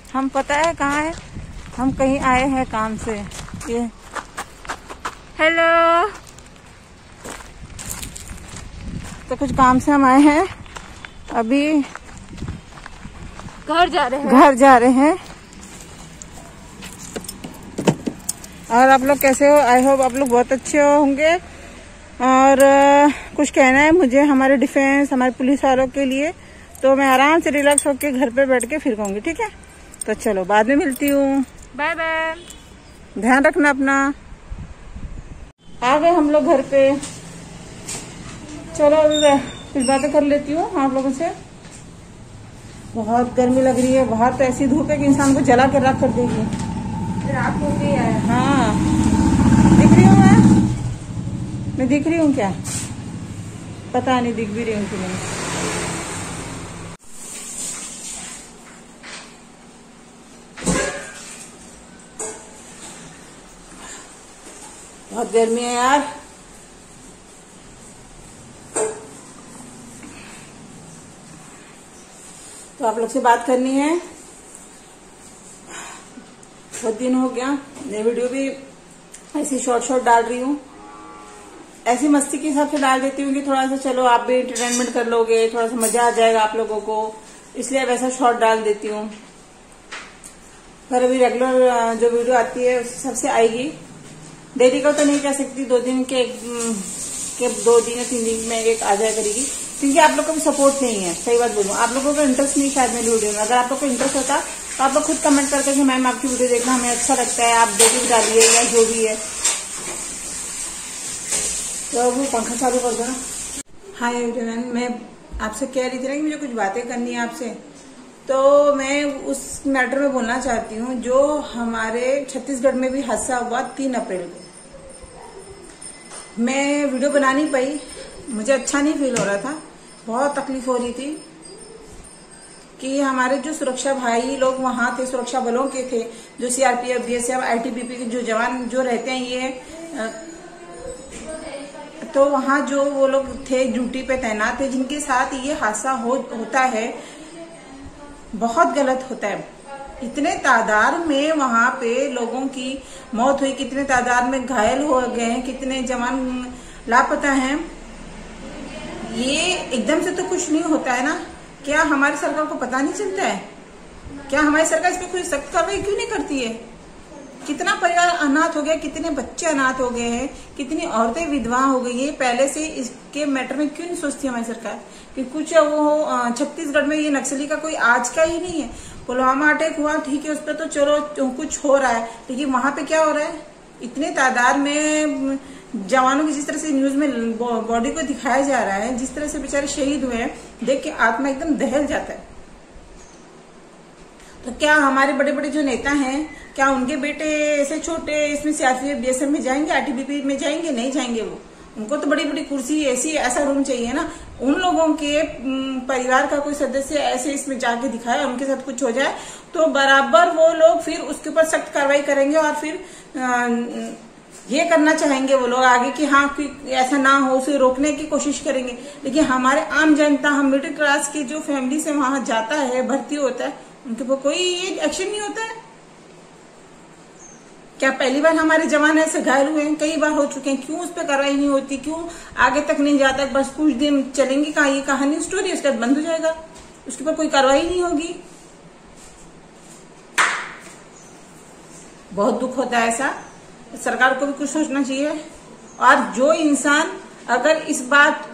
हम पता है कहाँ है, हम कहीं आए हैं काम से। ये हेलो, तो कुछ काम से हम आए हैं, अभी घर जा रहे हैं। और आप लोग कैसे हो? आई होप आप लोग बहुत अच्छे होंगे। और कुछ कहना है मुझे हमारे डिफेंस, हमारे पुलिस वालों के लिए, तो मैं आराम से रिलैक्स होकर घर पे बैठ के फिर कहूँगी, ठीक है? तो चलो बाद में मिलती हूँ, बाय बाय, ध्यान रखना अपना। आ गए हम लोग घर पे, चलो कुछ बातें कर लेती हूँ आप लोगों से। बहुत गर्मी लग रही है, बाहर तो ऐसी धूप है कि इंसान को जला के रख कर देगी। रात हो गई है। हाँ, दिख रही हूँ मैं दिख रही हूँ क्या? पता नहीं दिख भी रही हूँ कि नहीं। बहुत गर्मी है यार। तो आप लोग से बात करनी है, बहुत दिन हो गया। ये वीडियो भी ऐसी शॉर्ट डाल रही हूँ, ऐसी मस्ती के हिसाब से डाल देती हूँ कि थोड़ा सा चलो आप भी एंटरटेनमेंट कर लोगे, थोड़ा सा मजा आ जाएगा आप लोगों को, इसलिए वैसा शॉर्ट डाल देती हूँ। पर अभी रेगुलर जो वीडियो आती है उस हिसाब से आएगी। डेली का तो नहीं कह सकती, 2 दिन के 2 दिन या 3 दिन में एक आ जाया करेगी, क्योंकि आप लोग का भी सपोर्ट नहीं है। सही बात बोलूँ, आप लोगों का इंटरेस्ट नहीं शायद मेरी वीडियो में। अगर आप लोग को इंटरेस्ट होता तो आप लोग खुद कमेंट करते कि मैम आपकी वीडियो देखना हमें अच्छा लगता है, आप देखिए डालिए या जो भी है। तो वो पंखा चालू कर दो ना। हाय एवरीवन, मैं आपसे कह रही थी ना कि मुझे कुछ बातें करनी है आपसे, तो मैं उस मैटर में बोलना चाहती हूँ जो हमारे छत्तीसगढ़ में भी हादसा हुआ 3 अप्रैल को। मैं वीडियो बना नहीं पाई, मुझे अच्छा नहीं फील हो रहा था, बहुत तकलीफ हो रही थी कि हमारे जो सुरक्षा भाई लोग वहां थे, सुरक्षा बलों के थे, जो सीआरपीएफ, बीएसएफ, आईटीबीपी के जो जवान जो रहते हैं, ये तो वहां जो वो लोग थे ड्यूटी पे तैनात थे, जिनके साथ ये हादसा होता है, बहुत गलत होता है। इतने तादाद में वहां पे लोगों की मौत हुई, कितने तादाद में घायल हो गए हैं, कितने जवान लापता हैं। ये एकदम से तो कुछ नहीं होता है ना। क्या हमारी सरकार को पता नहीं चलता है? क्या हमारी सरकार इस पे कोई सख्त कार्रवाई क्यों नहीं करती है? कितना परिवार अनाथ हो गया, कितने बच्चे अनाथ हो गए हैं, कितनी औरतें विधवा हो गई है। पहले से इसके मैटर में क्यों नहीं सोचती हमारी सरकार कि कुछ वो छत्तीसगढ़ में ये नक्सली का कोई आज का ही नहीं है। पुलवामा अटैक हुआ, ठीक है, उस पर तो चलो कुछ हो रहा है, लेकिन वहां पे क्या हो रहा है? इतने तादाद में जवानों की जिस तरह से न्यूज में बॉडी को दिखाया जा रहा है, जिस तरह से बेचारे शहीद हुए हैं, देख के आत्मा एकदम दहल जाता है। तो क्या हमारे बड़े बड़े जो नेता हैं, क्या उनके बेटे ऐसे छोटे इसमें सीआरपीएफ, बीएसएफ में जाएंगे, आईटीबीपी में जाएंगे? नहीं जाएंगे। वो उनको तो बड़ी बड़ी कुर्सी, ऐसा रूम चाहिए ना। उन लोगों के परिवार का कोई सदस्य ऐसे इसमें जाके दिखाए, उनके साथ कुछ हो जाए तो बराबर वो लोग फिर उसके ऊपर सख्त कार्रवाई करेंगे और फिर ये करना चाहेंगे वो लोग आगे कि हाँ ऐसा ना हो, उसे रोकने की कोशिश करेंगे। लेकिन हमारे आम जनता, हम मिडिल क्लास की जो फैमिली से वहां जाता है, भर्ती होता है, उनके ऊपर कोई एक्शन नहीं होता है। क्या पहली बार हमारे जवान ऐसे घायल हुए हैं? कई बार हो चुके हैं। क्यों उस पर कार्रवाई नहीं होती? क्यों आगे तक नहीं जाता? बस कुछ दिन चलेंगी कहा ये कहानी स्टोरी, उसके बाद बंद हो जाएगा, उसके ऊपर कोई कार्रवाई नहीं होगी। बहुत दुख होता है ऐसा। सरकार को भी कुछ सोचना चाहिए। और जो इंसान अगर इस बात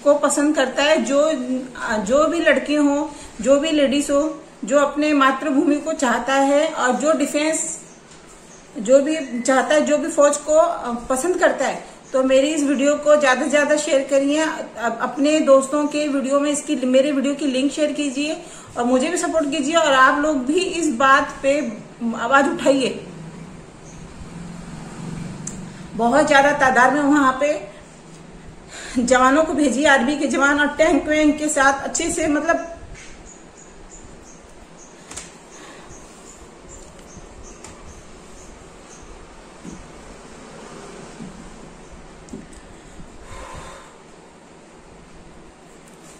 को पसंद करता है, जो भी लड़के हो, जो भी लेडीज हो, जो अपने मातृभूमि को चाहता है और जो डिफेंस जो भी चाहता है, जो भी फौज को पसंद करता है, तो मेरी इस वीडियो को ज्यादा से ज्यादा शेयर करिए। अपने दोस्तों के वीडियो में मेरे वीडियो की लिंक शेयर कीजिए और मुझे भी सपोर्ट कीजिए। और आप लोग भी इस बात पे आवाज उठाइए। बहुत ज्यादा तादाद में वहां पे जवानों को भेजिए, आर्मी के जवान, और टैंक वैंक के साथ अच्छे से, मतलब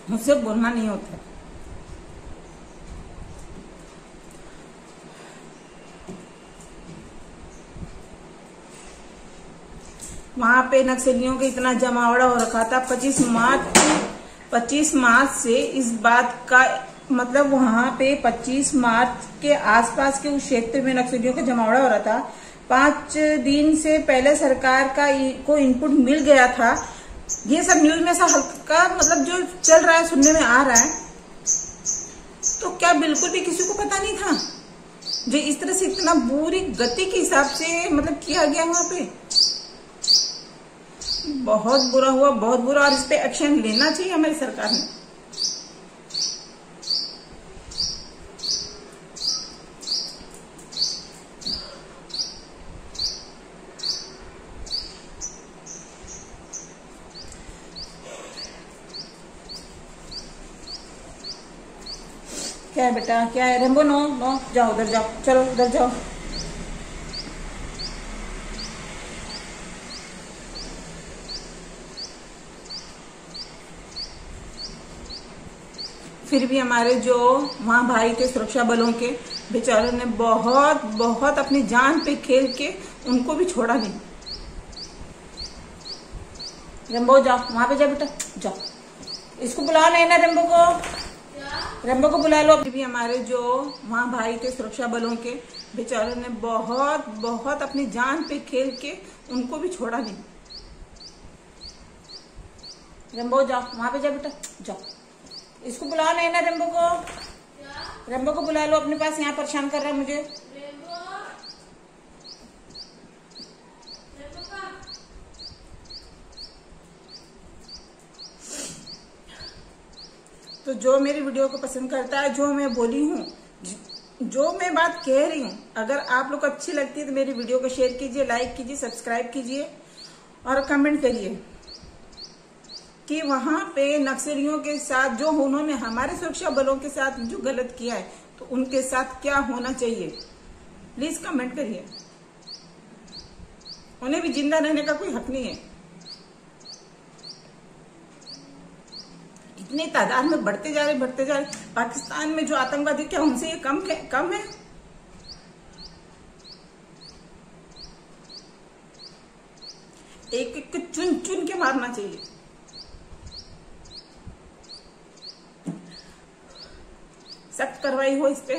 मुझसे बोलना नहीं होता। वहां पे नक्सलियों का इतना जमावड़ा हो रखा था। 25 मार्च से इस बात का मतलब वहां पे 25 मार्च के आसपास के उस क्षेत्र में नक्सलियों का जमावड़ा हो रहा था। 5 दिन से पहले सरकार को इनपुट मिल गया था। ये सब न्यूज में ऐसा हल्का मतलब जो चल रहा है, सुनने में आ रहा है, तो क्या बिल्कुल भी किसी को पता नहीं था जो इस तरह से इतना बुरी गति के हिसाब से मतलब किया गया वहां पे? बहुत बुरा हुआ, बहुत बुरा, और इस पे एक्शन लेना चाहिए हमारी सरकार ने। क्या है बेटा, क्या है रेम्बो? नो नो, जाओ उधर जाओ, चलो उधर जाओ। फिर भी हमारे जो वहां भाई थे सुरक्षा बलों के, बेचारों ने बहुत बहुत अपनी जान पे खेल के उनको भी छोड़ा नहीं। रेम्बो जाओ, वहां पे जाओ बेटा, जाओ। इसको बुलाओ नहीं ना, रेम्बो को, रेम्बो को बुला लो। फिर भी हमारे जो वहां भाई थे सुरक्षा बलों के, बेचारों ने बहुत बहुत अपनी जान पे खेल के उनको भी छोड़ा नहीं। रेम्बो जाओ, वहां पे जाओ बेटा, जाओ। इसको बुलाओ नहीं ना, रेम्बो को, रेम्बो को बुला लो अपने पास, यहाँ परेशान कर रहा है मुझे। तो जो मेरी वीडियो को पसंद करता है, जो मैं बोली हूँ, जो मैं बात कह रही हूँ, अगर आप लोग को अच्छी लगती है तो मेरी वीडियो को शेयर कीजिए, लाइक कीजिए, सब्सक्राइब कीजिए और कमेंट करिए कि वहां पे नक्सलियों के साथ जो उन्होंने हमारे सुरक्षा बलों के साथ जो गलत किया है, तो उनके साथ क्या होना चाहिए। प्लीज कमेंट करिए। उन्हें भी जिंदा रहने का कोई हक नहीं है। इतनी तादाद में बढ़ते जा रहे। पाकिस्तान में जो आतंकवादी, क्या उनसे ये कम है? एक एक को चुन चुन के मारना चाहिए। सख्त कार्रवाई हो इस पे,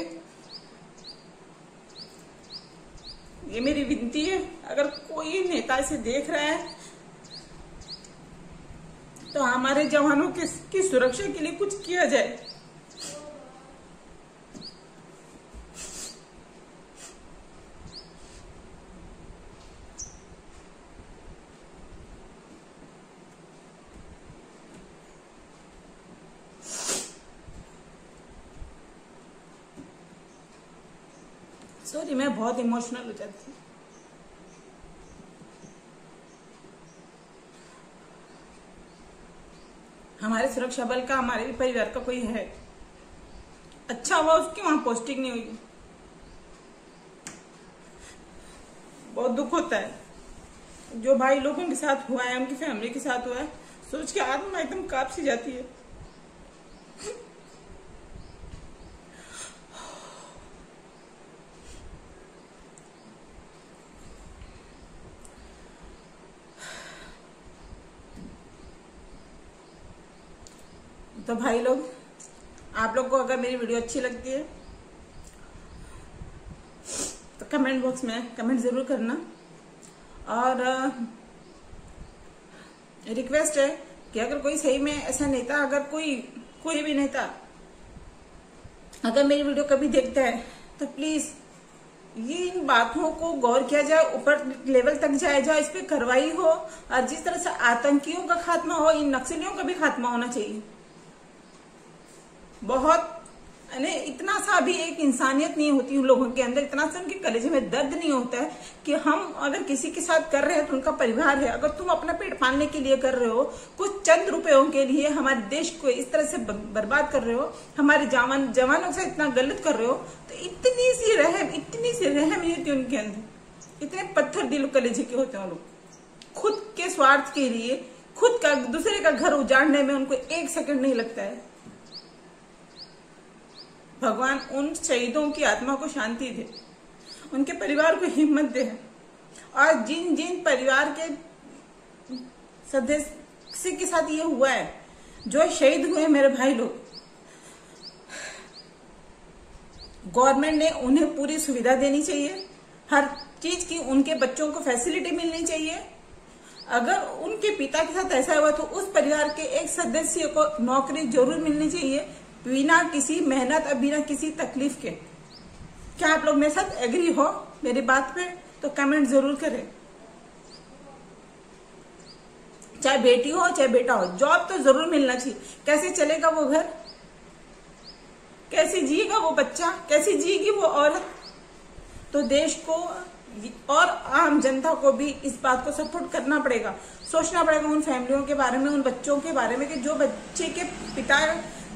ये मेरी विनती है। अगर कोई नेता इसे देख रहा है तो हमारे जवानों की सुरक्षा के लिए कुछ किया जाए। सॉरी, मैं बहुत इमोशनल हो जाती हूँ। हमारे सुरक्षा बल का, हमारे भी परिवार का कोई है, अच्छा हुआ उसकी वहां पोस्टिंग नहीं हुई। बहुत दुख होता है जो भाई लोगों के साथ हुआ है, उनकी फैमिली के साथ हुआ है, सोच के आत्मा एकदम कांप सी जाती है। तो भाई लोग, आप लोग को अगर मेरी वीडियो अच्छी लगती है तो कमेंट बॉक्स में कमेंट जरूर करना। और रिक्वेस्ट है कि अगर कोई सही में ऐसा नेता, अगर कोई भी नेता अगर मेरी वीडियो कभी देखता है तो प्लीज ये इन बातों को गौर किया जाए, ऊपर लेवल तक जाए, जहाँ इस पे कार्रवाई हो, और जिस तरह से आतंकियों का खात्मा हो, इन नक्सलियों का भी खात्मा होना चाहिए। बहुत इतना सा भी एक इंसानियत नहीं होती उन लोगों के अंदर, इतना सा उनके कलेजे में दर्द नहीं होता है कि हम अगर किसी के साथ कर रहे हैं तो उनका परिवार है। अगर तुम अपना पेट पालने के लिए कर रहे हो, कुछ चंद रुपयों के लिए हमारे देश को इस तरह से बर्बाद कर रहे हो, हमारे जवानों से इतना गलत कर रहे हो, तो इतनी सी रहम नहीं होती उनके अंदर। इतने पत्थर दिल कलेजे के होते हैं लोग, खुद के स्वार्थ के लिए, खुद का दूसरे का घर उजाड़ने में उनको एक सेकंड नहीं लगता है। भगवान उन शहीदों की आत्मा को शांति दे, उनके परिवार को हिम्मत दे। और जिन जिन परिवार के सदस्य के साथ ये हुआ है, जो शहीद हुए मेरे भाई लोग। गवर्नमेंट ने उन्हें पूरी सुविधा देनी चाहिए, हर चीज की उनके बच्चों को फैसिलिटी मिलनी चाहिए। अगर उनके पिता के साथ ऐसा हुआ तो उस परिवार के एक सदस्य को नौकरी जरूर मिलनी चाहिए, बिना किसी मेहनत और बिना किसी तकलीफ के। क्या आप लोग मेरे साथ एग्री हो मेरी बात पे? तो कमेंट जरूर करें। चाहे बेटी हो चाहे बेटा हो, जॉब तो जरूर मिलना चाहिए। कैसे चलेगा वो घर, कैसे जिएगा वो बच्चा, कैसे जिएगी वो औरत? तो देश को और आम जनता को भी इस बात को सपोर्ट करना पड़ेगा, सोचना पड़ेगा उन फैमिलियों के बारे में, उन बच्चों के बारे में कि जो बच्चे के पिता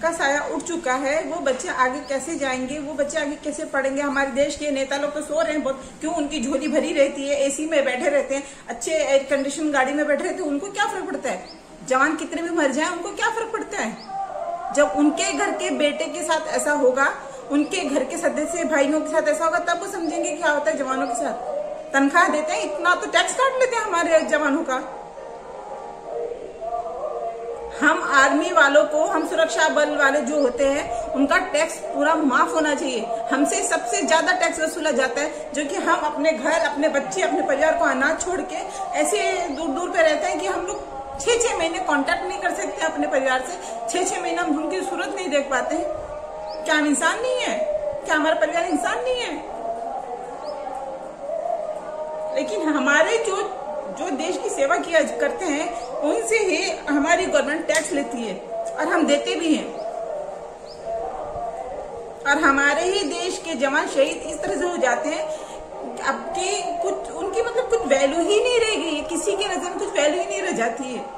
का साया उठ चुका है, वो बच्चे आगे कैसे जाएंगे, वो बच्चे आगे कैसे पढ़ेंगे। हमारे देश के नेता लोग तो सो रहे हैं बहुत, क्यों? उनकी झोली भरी रहती है, एसी में बैठे रहते हैं, अच्छे एयर कंडीशन गाड़ी में बैठे रहते हैं, उनको क्या फर्क पड़ता है? जवान कितने भी मर जाए उनको क्या फर्क पड़ता है? जब उनके घर के बेटे के साथ ऐसा होगा, उनके घर के सदस्य भाइयों के साथ ऐसा होगा, तब वो समझेंगे क्या होता है जवानों के साथ। तनख्वाह देते हैं, इतना तो टैक्स काट लेते हैं हमारे जवानों का। हम आर्मी वालों को, हम सुरक्षा बल वाले जो होते हैं, उनका टैक्स पूरा माफ होना चाहिए। हमसे सबसे ज्यादा टैक्स वसूला जाता है, जो कि हम अपने घर, अपने बच्चे, अपने परिवार को अनाज छोड़ के ऐसे दूर दूर पे रहते हैं कि हम लोग 6-6 महीने कांटेक्ट नहीं कर सकते अपने परिवार से। 6-6 महीना हम उनकी सूरत नहीं देख पाते हैं। क्या हम इंसान नहीं है? क्या हमारा परिवार इंसान नहीं है? लेकिन हमारे जो देश की सेवा किया करते हैं, उनसे ही हमारी गवर्नमेंट टैक्स लेती है और हम देते भी हैं। और हमारे ही देश के जवान शहीद इस तरह से हो जाते हैं, आपके कुछ उनकी मतलब कुछ वैल्यू ही नहीं रहेगी, किसी की नजर में कुछ वैल्यू ही नहीं रह जाती है।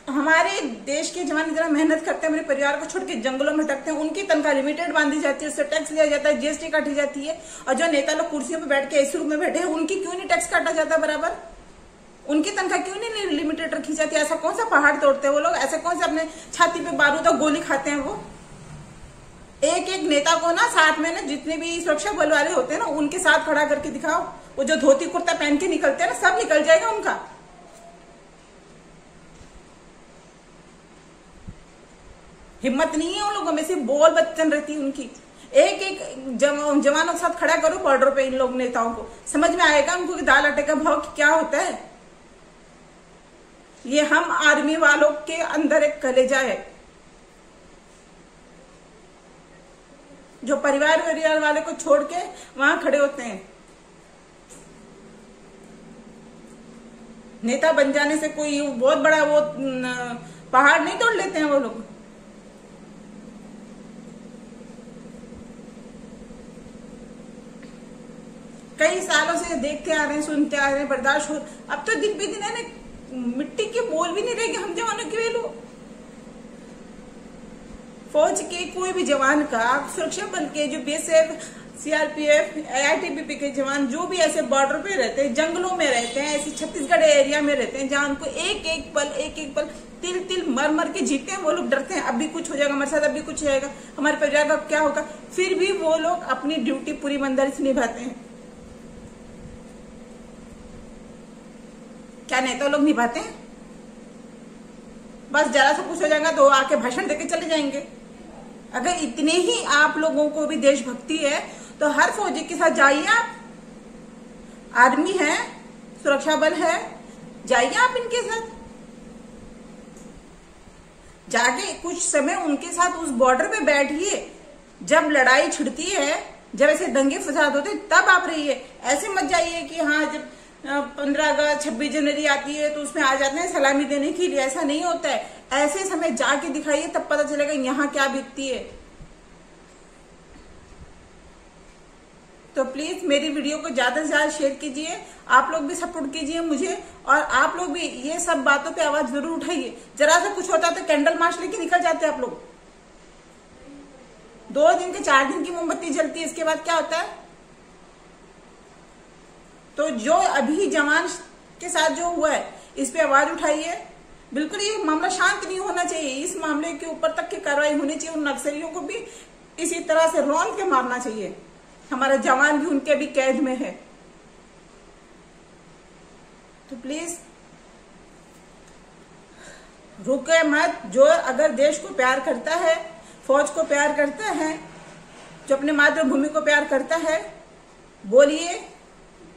हमारे देश के जवान इतना मेहनत करते हैं, मेरे परिवार को छोड़ के जंगलों में भटकते हैं, उनकी तनख्वाह लिमिटेड बांधी जाती है, उससे टैक्स लिया जाता है, जीएसटी काटी जाती है। और जो नेता लोग कुर्सियों पे बैठ के एसी रूम में बैठे हैं, उनकी क्यों नहीं टैक्स काटा जाता बराबर? उनकी तनख्वाह क्यों नहीं लिमिटेड रखी जाती? ऐसा कौन सा पहाड़ तोड़ते हैं वो लोग? ऐसे कौन से अपने छाती पे बारूद और गोली खाते हैं वो? एक एक नेता को ना साथ में ना जितने भी सुरक्षा बल वाले होते हैं ना, उनके साथ खड़ा करके दिखाओ। वो जो धोती कुर्ता पहन के निकलते हैं ना, सब निकल जाएगा उनका। हिम्मत नहीं है उन लोगों में, सिर्फ बोल बच्चन रहती है उनकी। एक एक जवानों के साथ खड़ा करो बॉर्डर पे इन लोग नेताओं को, समझ में आएगा उनको कि दाल आटे का भाव क्या होता है। ये हम आर्मी वालों के अंदर एक कलेजा है, जो परिवार वाले को छोड़ के वहां खड़े होते हैं। नेता बन जाने से कोई बहुत बड़ा वो पहाड़ नहीं तोड़ लेते हैं वो लोग। कई सालों से देखते आ रहे हैं, सुनते आ रहे हैं, बर्दाश्त हो। अब तो दिन भी दिन है ना, मिट्टी के बोल भी नहीं रहेगी हम जवानों की वैल्यू। फौज के कोई भी जवान का, सुरक्षा बल के जो बीएसएफ, सीआरपीएफ, आईटीबीपी के जवान जो भी ऐसे बॉर्डर पे रहते हैं, जंगलों में रहते हैं, ऐसे छत्तीसगढ़ एरिया में रहते हैं, जहां उनको एक एक पल तिल तिल मर मर के जीते हैं। वो लोग डरते हैं अभी कुछ हो जाएगा हमारे साथ, अभी कुछ हो जाएगा, हमारे परिवार का क्या होगा। फिर भी वो लोग अपनी ड्यूटी पूरी ईमानदारी से निभाते हैं। क्या नेता लोग निभाते हैं? बस जरा सा कुछ हो जाएगा तो आके भाषण देके चले जाएंगे। अगर इतने ही आप लोगों को भी देशभक्ति है तो हर फौजी के साथ जाइए आप। आर्मी है, सुरक्षा बल है, जाइए आप इनके साथ, जाके कुछ समय उनके साथ उस बॉर्डर पे बैठिए। जब लड़ाई छिड़ती है, जब ऐसे दंगे फसाद होते तब आप रहिए। ऐसे मत जाइए कि हाँ जब 15 अगस्त 26 जनवरी आती है तो उसमें आ जाते हैं सलामी देने के लिए। ऐसा नहीं होता है। ऐसे समय जाके दिखाइए, तब पता चलेगा यहाँ क्या बीतती है। तो प्लीज मेरी वीडियो को ज्यादा से ज्यादा शेयर कीजिए, आप लोग भी सपोर्ट कीजिए मुझे, और आप लोग भी ये सब बातों पे आवाज जरूर उठाइए। जरा सा कुछ होता है तो कैंडल मार्च लेके निकल जाते हैं आप लोग। 2 दिन के 4 दिन की मोमबत्ती जलती है, इसके बाद क्या होता है? तो जो अभी जवान के साथ जो हुआ है, इस पे आवाज उठाइए। बिल्कुल ये मामला शांत नहीं होना चाहिए, इस मामले के ऊपर तक की कार्रवाई होनी चाहिए। उन नक्सलियों को भी इसी तरह से रौंद के मारना चाहिए। हमारा जवान भी उनके भी कैद में है। तो प्लीज रुके मत। जो अगर देश को प्यार करता है, फौज को प्यार करता है, जो अपने मातृभूमि को प्यार करता है, बोलिए।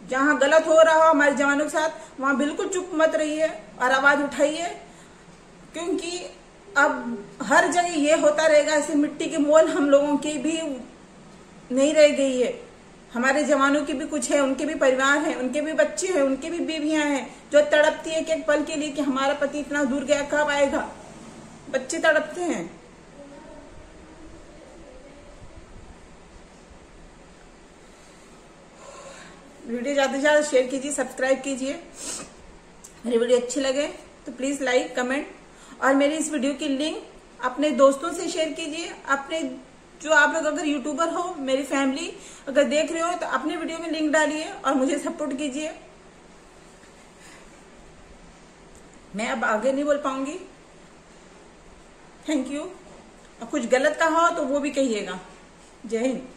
जहां गलत हो रहा हो हमारे जवानों के साथ, वहां बिल्कुल चुप मत रहिए और आवाज उठाइए, क्योंकि अब हर जगह ये होता रहेगा। ऐसे मिट्टी के मोल हम लोगों की भी नहीं रह गई है। हमारे जवानों की भी कुछ है, उनके भी परिवार है, उनके भी बच्चे हैं, उनकी भी बीवियां हैं जो तड़पती है एक पल के लिए कि हमारा पति इतना दूर गया, कब आएगा। बच्चे तड़पते हैं। वीडियो ज्यादा से ज्यादा शेयर कीजिए, सब्सक्राइब कीजिए। मेरी वीडियो अच्छी लगे तो प्लीज लाइक, कमेंट और मेरी इस वीडियो की लिंक अपने दोस्तों से शेयर कीजिए। अपने जो आप लोग अगर यूट्यूबर हो, मेरी फैमिली अगर देख रहे हो तो अपने वीडियो में लिंक डालिए और मुझे सपोर्ट कीजिए। मैं अब आगे नहीं बोल पाऊंगी। Thank you. और कुछ गलत कहा हो तो वो भी कहिएगा। जय हिंद।